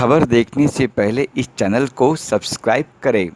खबर देखने से पहले इस चैनल को सब्सक्राइब करें।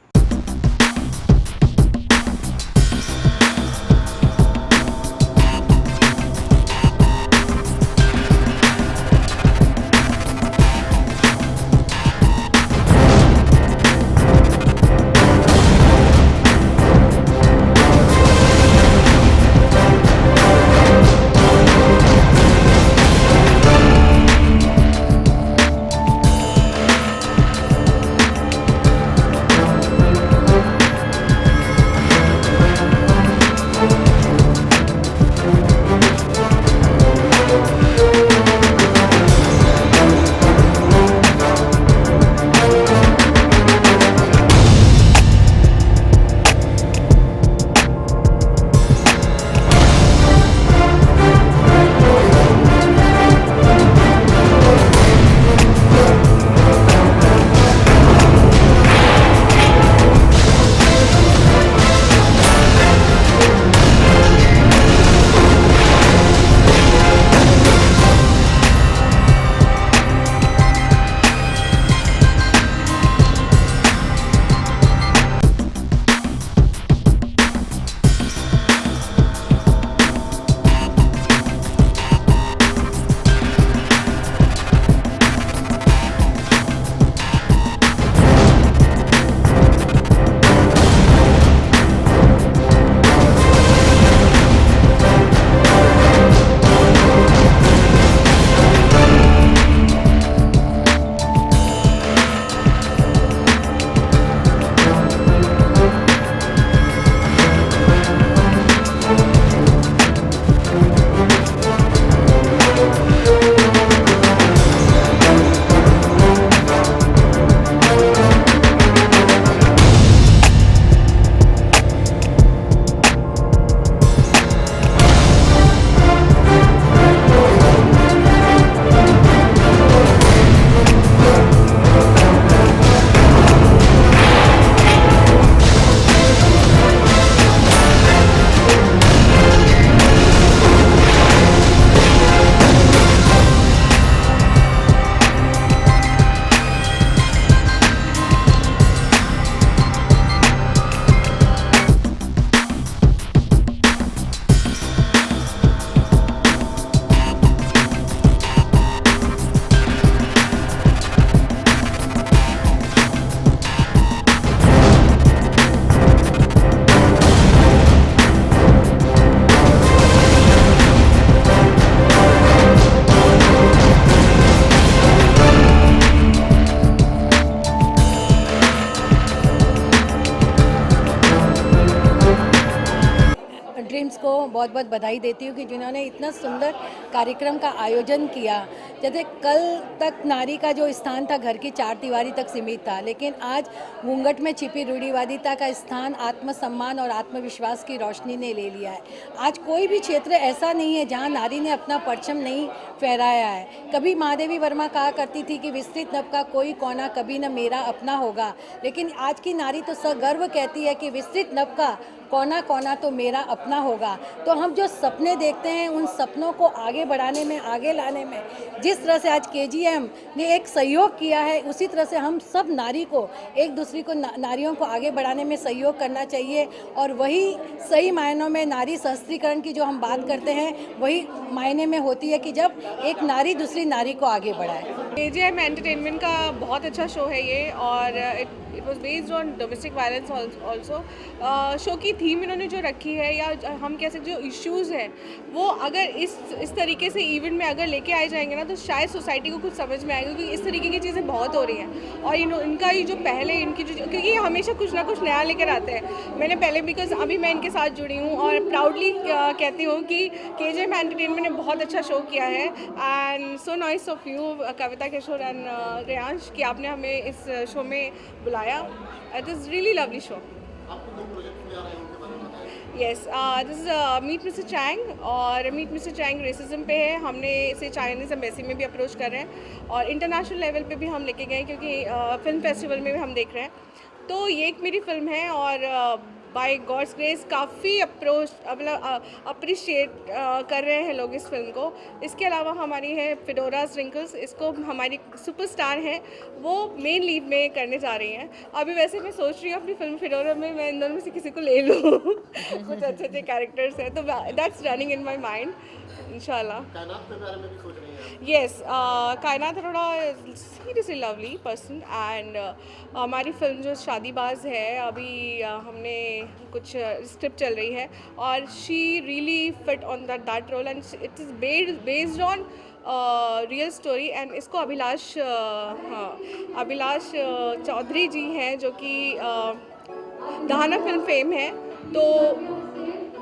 ड्रीम्स को बहुत बहुत बधाई देती हूँ कि जिन्होंने इतना सुंदर कार्यक्रम का आयोजन किया। जैसे कल तक नारी का जो स्थान था घर की चार दीवारी तक सीमित था, लेकिन आज घूंघट में छिपी रूढ़िवादिता का स्थान आत्मसम्मान और आत्मविश्वास की रोशनी ने ले लिया है। आज कोई भी क्षेत्र ऐसा नहीं है जहाँ नारी ने अपना परचम नहीं फहराया है। कभी महादेवी वर्मा कहा करती थी कि विस्तृत नभ का कोई कोना कभी न मेरा अपना होगा, लेकिन आज की नारी तो सगर्व कहती है कि विस्तृत नभ का कोना कोना तो मेरा अपना होगा। तो हम जो सपने देखते हैं उन सपनों को आगे बढ़ाने में, आगे लाने में जिस तरह से आज केजीएम ने एक सहयोग किया है, उसी तरह से हम सब नारी को, एक दूसरी को, नारियों को आगे बढ़ाने में सहयोग करना चाहिए। और वही सही मायनों में नारी सशक्तिकरण की जो हम बात करते हैं वही मायने में होती है कि जब एक नारी दूसरी नारी को आगे बढ़ाए। केजीएम एंटरटेनमेंट का बहुत अच्छा शो है ये, और it was based on domestic violence also. Show की थीम इन्होंने जो रखी है, या हम कह सकते जो इश्यूज़ हैं, वो अगर इस तरीके से इवेंट में अगर लेके आए जाएंगे ना, तो शायद सोसाइटी को कुछ समझ में आएगा, क्योंकि इस तरीके की चीज़ें बहुत हो रही हैं। और इनका ये जो पहले इनकी जो, क्योंकि ये हमेशा कुछ ना कुछ नया लेकर आते हैं। मैंने पहले, बिकॉज अभी मैं इनके साथ जुड़ी हूँ और प्राउडली कहती हूँ कि केजीएम एंटरटेनमेंट ने बहुत अच्छा शो किया है। And so nice of you Kavita Kishore and Reyansh कि आपने हमें इस शो में बुलाया। It is really lovely show. Yes, this is meet Mister Chang, और मीट मिस्टर चैंग रेसिज्म पे है। हमने इसे चाइनीज़ एम्बेसी में भी अप्रोच कर रहे हैं और इंटरनेशनल लेवल पे भी हम लेके गए, क्योंकि फिल्म फेस्टिवल में भी हम देख रहे हैं। तो ये एक मेरी फ़िल्म है और बाय गॉड्स ग्रेस काफ़ी अप्रिशिएट कर रहे हैं लोग इस फिल्म को। इसके अलावा हमारी है फिडोरास रिंकल्स, इसको हमारी सुपरस्टार हैं वो मेन लीड में करने जा रही हैं। अभी वैसे मैं सोच रही हूँ अपनी फिल्म फिडोरा में मैं इन दोनों में से किसी को ले लूँ कुछ अच्छे अच्छे कैरेक्टर्स हैं, तो that's running in my mind इंशाल्लाह। यस, कायनात Arora seriously lovely person and हमारी फिल्म जो शादीबाज है अभी हमने कुछ स्क्रिप्ट चल रही है और she really fit on that role and it is based on real story and इसको अभिलाष चौधरी जी हैं जो कि दहाना फिल्म फेम है, तो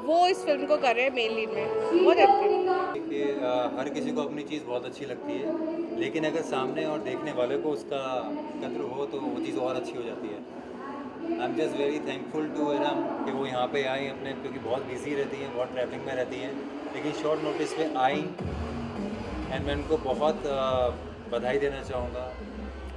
वो इस फिल्म को कर रहे हैं मेन लीड में। बहुत कि हर किसी को अपनी चीज़ बहुत अच्छी लगती है, लेकिन अगर सामने और देखने वाले को उसका कद्र हो तो वो चीज़ और अच्छी हो जाती है। I am just very thankful to Iram कि वो यहाँ पे आई अपने, क्योंकि बहुत बिजी रहती हैं, बहुत ट्रैवलिंग में रहती हैं, लेकिन शॉर्ट नोटिस पे आई एंड मैं उनको बहुत बधाई देना चाहूँगा।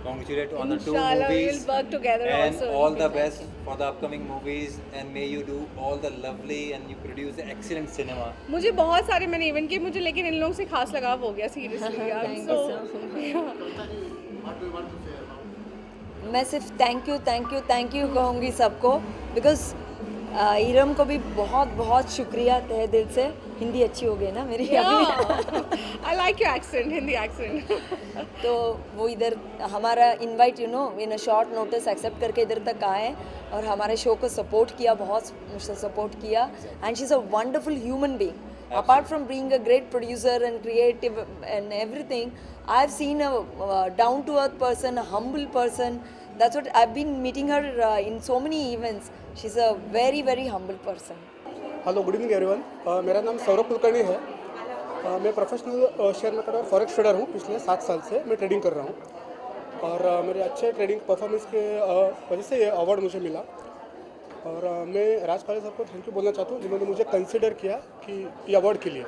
Congratulate on the two Inshallah, movies we'll work together and also in all the future. best for the upcoming movies and may you do all the lovely and you produce excellent cinema. मुझे बहुत सारे मैंने event किए मुझे, लेकिन इन लोगों से खास लगाव हो गया सीरियसली। मैं सिर्फ थैंक यू कहूँगी सबको, बिकॉज इरम को भी बहुत बहुत शुक्रिया तहे दिल से। हिंदी अच्छी हो गई ना मेरी अभी I like your accent, Hindi accent. तो वो इधर हमारा invite in a short notice accept करके इधर तक आए और हमारे शो को सपोर्ट किया, बहुत मुझसे सपोर्ट किया and she is a wonderful human being. Apart from being a great producer and creative and everything, I've seen a down-to-earth person, a humble person. That's what I've been meeting her in so many events. She's a very, very humble person. Hello, good evening everyone. मेरा नाम सौरभ कुलकर्णी है। मैं professional share market और forex trader हूँ। पिछले 7 साल से मैं ट्रेडिंग कर रहा हूँ और मेरे अच्छे ट्रेडिंग परफॉर्मेंस के वजह से ये अवार्ड मुझे मिला। और मैं राज काले साहब को थैंक यू बोलना चाहता हूँ जिन्होंने मुझे कंसिडर किया कि ये अवार्ड के लिए।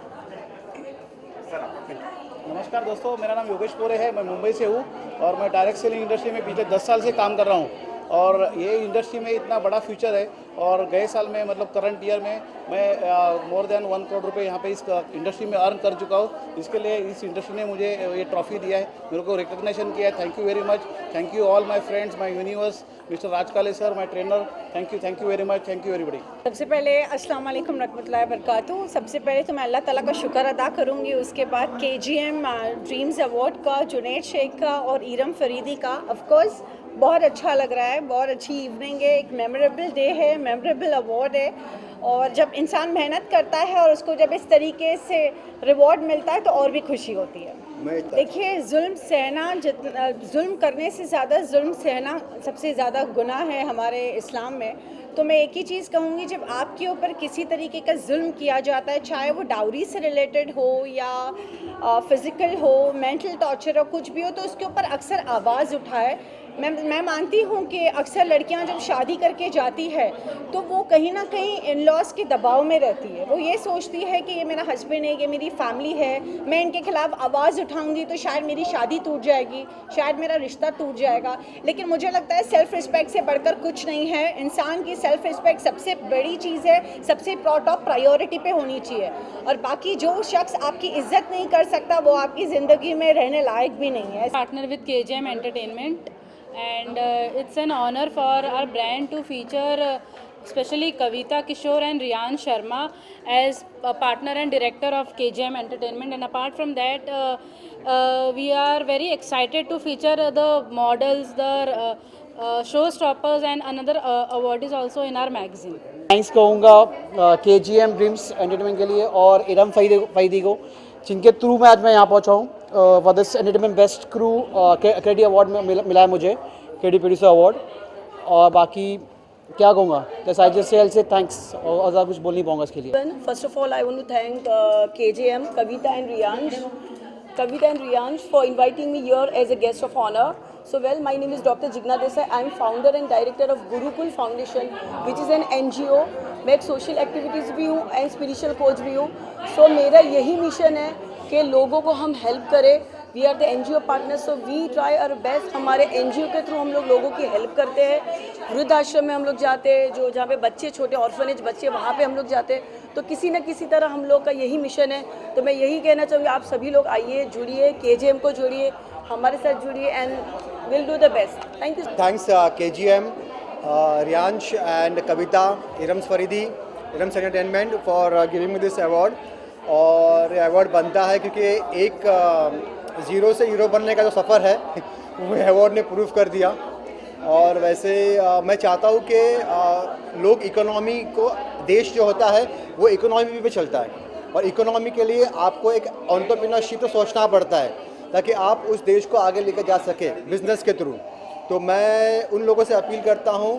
नमस्कार दोस्तों, मेरा नाम योगेश पोरे है, मैं मुंबई से हूँ और मैं डायरेक्ट सेलिंग इंडस्ट्री में पिछले 10 साल से काम कर रहा हूँ और ये इंडस्ट्री में इतना बड़ा फ्यूचर है। और गए साल में मतलब करंट ईयर में मैं मोर देन 1 करोड़ रुपए यहाँ पे इस इंडस्ट्री में अर्न कर चुका हूँ। इसके लिए इस इंडस्ट्री ने मुझे ये ट्रॉफी दिया है, मेरे को रिकग्निशन किया है। Thank you very much. Thank you all my friends, my universe, mister Raj Kale sir, my trainer. Thank you very much. Thank you everybody. सबसे पहले अस्सलाम वालेकुम रहमतुल्लाहि व बरकातुहू। सबसे पहले तो मैं अल्लाह ताला का शुक्र अदा करूँगी, उसके बाद KGM ड्रीम्स अवार्ड का, जुनैद शेख का और इरम फरीदी का। ऑफ कोर्स बहुत अच्छा लग रहा है, बहुत अच्छी इवनिंग है, एक मेमोरेबल डे है, मेमोरेबल अवार्ड है। और जब इंसान मेहनत करता है और उसको जब इस तरीके से रिवॉर्ड मिलता है तो और भी खुशी होती है। देखिए, जुल्म करने से ज़्यादा जुल्म सहना सबसे ज़्यादा गुनाह है हमारे इस्लाम में। तो मैं एक ही चीज़ कहूँगी, जब आपके ऊपर किसी तरीके का जुल्म किया जाता है, चाहे वो डाउरी से रिलेटेड हो या फिज़िकल हो, मेंटल टॉर्चर हो, कुछ भी हो, तो उसके ऊपर अक्सर आवाज़ उठाए। मैं मानती हूँ कि अक्सर लड़कियाँ जब शादी करके जाती है तो वो कहीं ना कहीं इन लॉज के दबाव में रहती है। वो ये सोचती है कि ये मेरा हस्बैंड है, ये मेरी फैमिली है, मैं इनके खिलाफ आवाज़ उठाऊंगी तो शायद मेरी शादी टूट जाएगी, शायद मेरा रिश्ता टूट जाएगा। लेकिन मुझे लगता है सेल्फ़ रिस्पेक्ट से बढ़कर कुछ नहीं है। इंसान की सेल्फ़ रिस्पेक्ट सबसे बड़ी चीज़ है, सबसे टॉप प्रायोरिटी पे होनी चाहिए। और बाकी जो शख्स आपकी इज्जत नहीं कर सकता वो आपकी ज़िंदगी में रहने लायक भी नहीं है। Partner with KGM Entertainment and it's an honor for our brand to feature especially Kavita Kishore and Riyan Sharma as a partner and director of KGM Entertainment. And apart from that, we are very excited to feature the models, the showstoppers, and another award is also in our magazine. Thanks कहूँगा KGM dreams entertainment के लिए और इरम फरीदी को, जिनके through मैं आज यहाँ पहुँचा हूँ। For this entertainment best crew credit award में मिला है मुझे, क्रेडिट प्रोड्यूसर अवार्ड। और बाकी क्या कहूँगा, जैसे आई जस्ट से थैंक्स, और ज़्यादा कुछ बोल नहीं पाऊँगा इसके लिए। First of all, I want to thank KGM, Kavita and Riyansh for inviting me here as a guest of honor. So well, my name is Dr. Jigna Desai. I am founder and director of Gurukul Foundation, which is an NGO. मैं एक social activities भी हूँ and spiritual coach भी हूँ। सो मेरा यही mission है कि लोगों को हम हेल्प करें। We are the NGO partners, so we try our best. हमारे NGO के थ्रू हम लोग लोगों की हेल्प करते हैं। वृद्धाश्रम में हम लोग जाते हैं, जो जहाँ पे बच्चे छोटे ऑर्फनेज बच्चे, वहाँ पे हम लोग जाते हैं। तो किसी न किसी तरह हम लोग का यही मिशन है। तो मैं यही कहना चाहूँगी, आप सभी लोग आइए, जुड़िए, KGM को जुड़िए, हमारे साथ जुड़िए, and will do the best. Thank you. Thanks KGM, Ryansh and Kavita, Irams Faridi, Irams Entertainment for giving me this award। और ये अवार्ड बनता है क्योंकि एक ज़ीरो से हीरो बनने का जो सफ़र है वो अवार्ड ने प्रूव कर दिया। और वैसे मैं चाहता हूँ कि लोग इकोनॉमी को, देश जो होता है वो इकोनॉमी पे चलता है, और इकोनॉमी के लिए आपको एक एंटरप्रेन्योरशिप तो सोचना पड़ता है ताकि आप उस देश को आगे लेकर जा सके बिज़नेस के थ्रू। तो मैं उन लोगों से अपील करता हूँ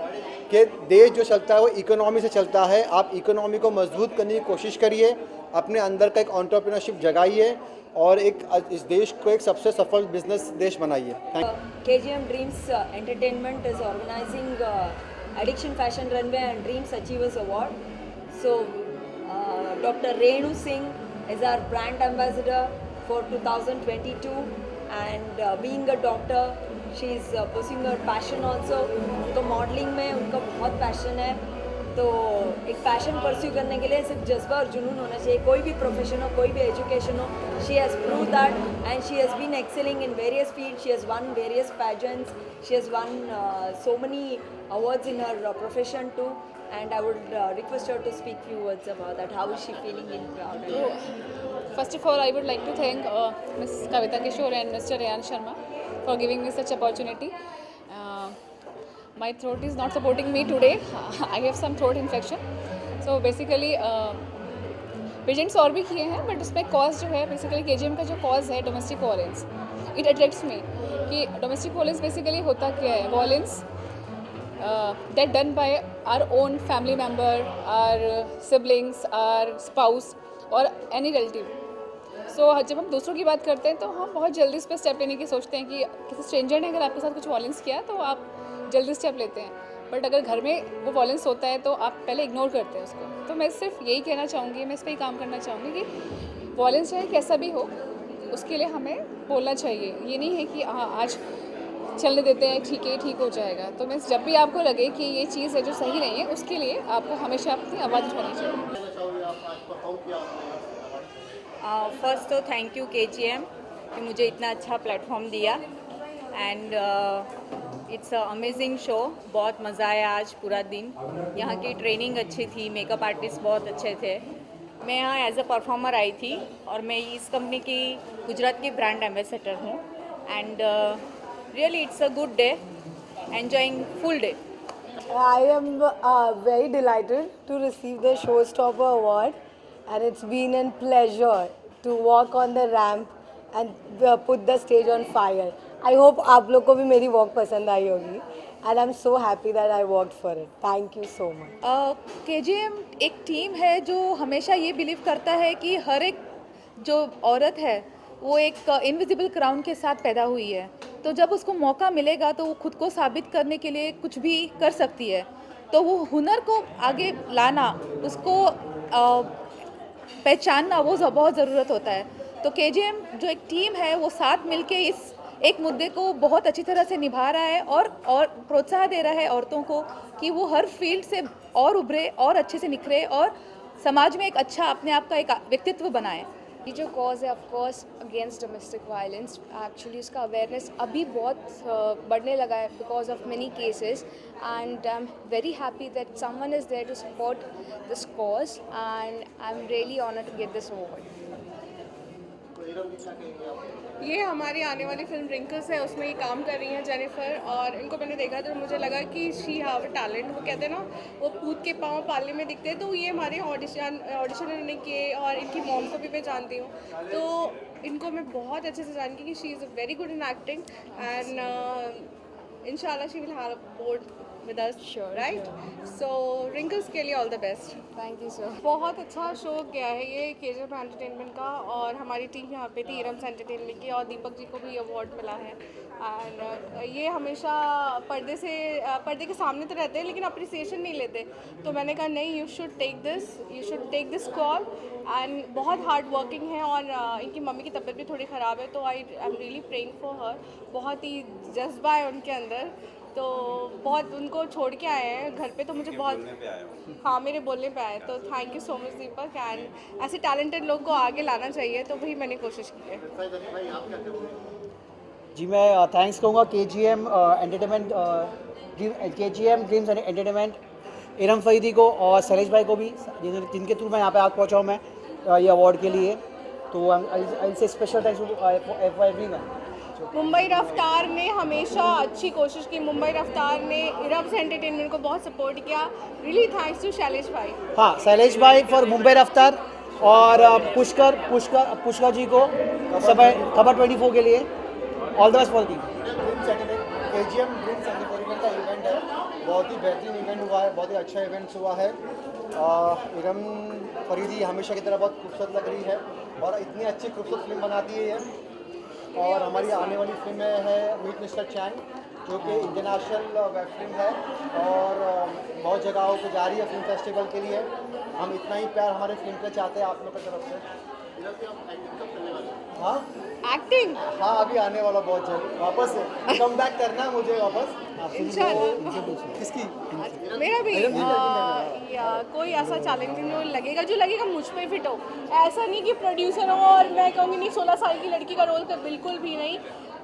कि देश जो चलता है वो इकोनॉमी से चलता है। आप इकोनॉमी को मजबूत करने की कोशिश करिए, अपने अंदर का एक एंटरप्रेन्योरशिप जगाइए और एक इस देश को एक सबसे सफल बिजनेस देश बनाइए। KGM Dreams Entertainment is organizing Addiction Fashion Runway and Dreams Achievers Award. So Dr. Renu Singh is our brand ambassador for 2022, and being a doctor, she is pursuing her passion also। उनको modelling में उनका बहुत passion है, तो एक passion pursue करने के लिए सिर्फ जज्बा और जुनून होना चाहिए। कोई भी प्रोफेशन हो, कोई भी एजुकेशन हो, she has prove that and she has been excelling in various field. She has won various pageants, she has won so many awards in her profession too, and I would request her to speak few words about that. How is she feeling in crowd? First of all, I would like to thank Ms. Kavita Kishore and Mr. Ryan Sharma for giving me such opportunity. My throat is not supporting me today. I have some throat infection. So basically pageants और भी किए हैं, but उसमें cause जो है basically KGM का जो cause है domestic violence, it attracts me कि डोमेस्टिक वायलेंस बेसिकली होता क्या है। Violence that done by our own family member, our siblings, our spouse और एनी रिलेटिव। सो जब हम दूसरों की बात करते हैं तो हम बहुत जल्दी इस पर स्टेप लेने की सोचते हैं कि किसी स्ट्रेंजर ने अगर आपके साथ कुछ वायलेंस किया तो आप जल्दी स्टेप लेते हैं, बट अगर घर में वो वायलेंस होता है तो आप पहले इग्नोर करते हैं उसको। तो मैं सिर्फ यही कहना चाहूँगी, मैं इस पर ही काम करना चाहूँगी कि वायलेंस चाहे कैसा भी हो, उसके लिए हमें बोलना चाहिए। ये नहीं है कि हाँ आज चलने देते हैं, ठीक है, ठीक हो जाएगा। तो मैं जब भी आपको लगे कि ये चीज़ है जो सही नहीं है, उसके लिए आपको हमेशा अपनी आवाज़ उठानी चाहिए। फर्स्ट तो थैंक यू KGM कि मुझे इतना अच्छा प्लेटफॉर्म दिया, and it's a amazing show. बहुत मज़ा आया आज पूरा दिन। यहाँ की ट्रेनिंग अच्छी थी, मेकअप आर्टिस्ट बहुत अच्छे थे। मैं यहाँ एज अ परफॉर्मर आई थी और मैं इस कंपनी की गुजरात की ब्रांड एम्बेसडर हूँ, and really it's a good day, enjoying full day. I am very delighted to receive the Showstopper Award, and it's been a pleasure to walk on the ramp and put the stage on fire. I hope आप लोग को भी मेरी walk पसंद आई होगी, and I'm so happy that I worked for it. Thank you so much. KGM एक team है जो हमेशा ये बिलीव करता है कि हर एक जो औरत है वो एक इनविजिबल क्राउन के साथ पैदा हुई है, तो जब उसको मौका मिलेगा तो वो खुद को साबित करने के लिए कुछ भी कर सकती है। तो वो हुनर को आगे लाना, उसको पहचानना, वो बहुत ज़रूरत होता है। तो KGM जो एक टीम है वो साथ मिलके इस एक मुद्दे को बहुत अच्छी तरह से निभा रहा है और प्रोत्साहन दे रहा है औरतों को कि वो हर फील्ड से और उभरे और अच्छे से निखरे और समाज में एक अच्छा अपने आप का एक व्यक्तित्व बनाए। ये जो कॉज है of course against domestic violence, actually उसका अवेयरनेस अभी बहुत बढ़ने लगा है because of many cases, and I am very happy that someone is there to support this cause, and I am really honoured to get this award. ये हमारी आने वाली फिल्म रिंकल्स है, उसमें ये काम कर रही हैं जेनिफर, और इनको मैंने देखा तो मुझे लगा कि शी हैव अ टैलेंट। वो कहते हैं ना, वो पूत के पाँव पालने में दिखते हैं। तो ये हमारे ऑडिशन इन्होंने किए, और इनकी मॉम को भी मैं जानती हूँ, तो इनको मैं बहुत अच्छे से जानती कि she is very good in acting, and इंशाल्लाह she will have a board with us, sure, right? So Wrinkles के लिए all the best. Thank you, sir. बहुत अच्छा शो गया है ये KGM एंटरटेनमेंट का, और हमारी टीम यहाँ पे थी इरम्स एंटरटेनमेंट की, और दीपक जी को भी अवार्ड मिला है। एंड ये हमेशा पर्दे के सामने तो रहते हैं लेकिन अप्रिसिएशन नहीं लेते, तो मैंने कहा नहीं, you should take this call. And बहुत हार्ड वर्किंग है, और इनकी मम्मी की तबीयत भी थोड़ी ख़राब है, तो आई am really praying for her. बहुत ही जज्बा है उनके अंदर, तो बहुत उनको छोड़ के आए हैं घर पे, तो मुझे बहुत, हाँ मेरे बोलने पे आए, तो thank you so much Deepak. And ऐसे टैलेंटेड लोग को आगे लाना चाहिए, तो वही मैंने कोशिश की है। जी मैं थैंक्स कहूँगा KGM entertainment, KGM dreams entertainment, Iram Faridi को और शैलेश भाई को भी, जिनके थ्रू मैं यहाँ पे आज पहुँचा हूँ मैं ये अवार्ड के लिए। तो आई से special thanks for everyone. Mumbai रफ्तार ने हमेशा अच्छी कोशिश की, मुंबई रफ्तार ने इरम्स एंटरटेनमेंट को बहुत सपोर्ट किया। रियली थैंक्स टू शैलेश भाई। हाँ, शैलेश भाई फॉर मुंबई रफ्तार, और पुष्कर जी को खबर 24 के लिए all the best for team. KGM dreams entertainment का इवेंट है, बहुत ही बेहतरीन इवेंट हुआ है, बहुत ही अच्छा इवेंट हुआ है। इरम फरीदी हमेशा की तरह बहुत खूबसूरत लग रही है, और इतनी अच्छी खूबसूरत फिल्म बनाती है ये। और हमारी आने वाली फिल्म है मीट मिस्टर चैंग, जो कि इंटरनेशनल वेब फिल्म है, और बहुत जगहों पे जा रही है फिल्म फेस्टिवल के लिए। हम इतना ही प्यार हमारे फिल्म पे चाहते हैं आप लोग की तरफ से। हाँ, एक्टिंग, हाँ अभी आने वाला बहुत जल्द, वापस कम बैक करना है मुझे वापस। किसकी? मेरा भी या कोई ऐसा चैलेंजिंग रोल लगेगा जो लगेगा मुझ पे फिट हो। ऐसा नहीं कि प्रोड्यूसर हो और मैं कहूँगी नहीं 16 साल की लड़की का रोल कर, बिल्कुल भी नहीं।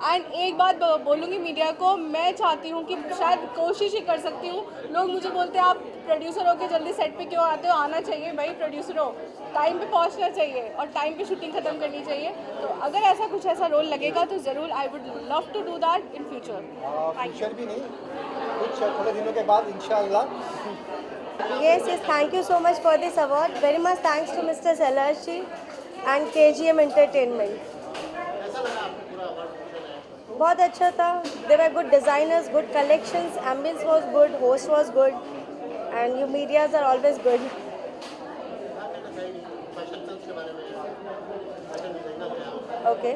एंड एक बात बोलूँगी मीडिया को, मैं चाहती हूँ कि शायद कोशिश ही कर सकती हूँ। लोग मुझे बोलते हैं आप प्रोड्यूसर हो के जल्दी सेट पे क्यों आते हो? आना चाहिए भाई, प्रोड्यूसर हो, टाइम पे पहुँचना चाहिए और टाइम पे शूटिंग ख़त्म करनी चाहिए। तो अगर ऐसा रोल लगेगा तो ज़रूर I would love to do that in future. Future भी नहीं, कुछ थोड़े दिनों के बाद इंशाल्लाह। Yes, thank you so much for this award. Very much thanks to Mr. Selash ji and KGM Entertainment. बहुत अच्छा था. There were good designers, good collections, ambience was good, host was good, and you medias are always good. Okay,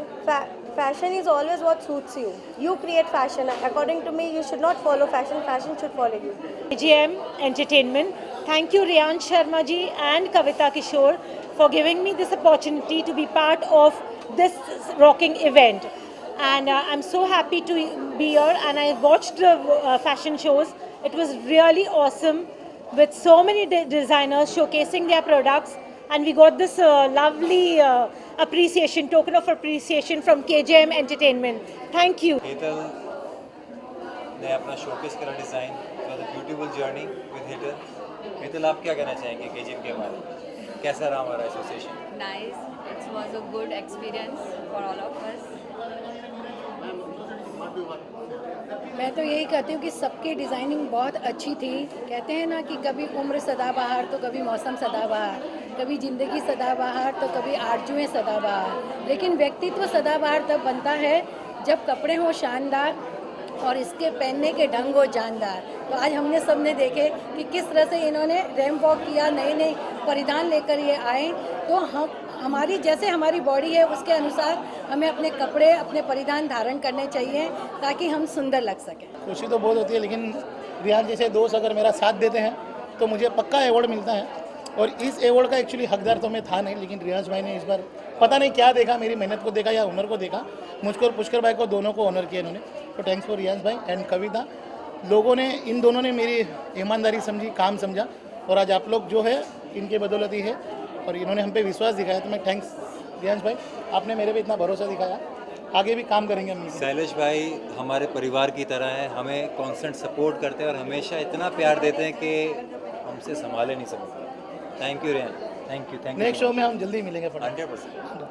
fashion is always what suits you. You create fashion. According to me, you should not follow fashion. Fashion should follow you. KGM Entertainment. Thank you Riyan Sharma ji and Kavita Kishore for giving me this opportunity to be part of this rocking event. And I'm so happy to be here, and I watched the fashion shows. It was really awesome with so many designers showcasing their products, and we got this lovely token of appreciation from KGM Entertainment. Thank you. Hetal ने अपना showcase करा design for the beautiful journey with Hetal. Hetal, आप क्या कहना चाहेंगे KGM के बारे में? कैसा रहा हमारा association? Nice. It was a good experience for all of us. मैं तो यही कहती हूँ कि सबकी डिज़ाइनिंग बहुत अच्छी थी। कहते हैं ना कि कभी उम्र सदाबहार तो कभी मौसम सदाबहार, कभी ज़िंदगी सदाबहार तो कभी आरज़ुएं सदाबहार, लेकिन व्यक्तित्व सदाबहार तब बनता है जब कपड़े हों शानदार और इसके पहनने के ढंग हो जानदार। तो आज हमने सबने देखे कि किस तरह से इन्होंने रैंप वॉक किया, नए नए परिधान लेकर ये आए। तो हमारी जैसे हमारी बॉडी है उसके अनुसार हमें अपने कपड़े, अपने परिधान धारण करने चाहिए ताकि हम सुंदर लग सकें। खुशी तो बहुत होती है, लेकिन रियान जैसे दोस्त अगर मेरा साथ देते हैं तो मुझे पक्का अवार्ड मिलता है। और इस अवार्ड का एक्चुअली हकदार तो मैं था नहीं, लेकिन रियाज भाई ने इस बार पता नहीं क्या देखा, मेरी मेहनत को देखा या हुनर को देखा, मुझको और पुष्कर भाई को दोनों को ऑनर किया इन्होंने। तो थैंक्स फॉर रियाज भाई एंड कविता। लोगों ने, इन दोनों ने मेरी ईमानदारी समझी, काम समझा, और आज आप लोग जो है इनके बदौलत ही है, और इन्होंने हम पे विश्वास दिखाया। तो मैं थैंक्स रियाज भाई, आपने मेरे पे इतना भरोसा दिखाया, आगे भी काम करेंगे हम। शैलेश भाई हमारे परिवार की तरह हैं, हमें कांस्टेंट सपोर्ट करते हैं और हमेशा इतना प्यार देते हैं कि हमसे संभाले नहीं सकते। Thank you Riyan, thank you. Next show में हम जल्दी मिलेंगे 100%।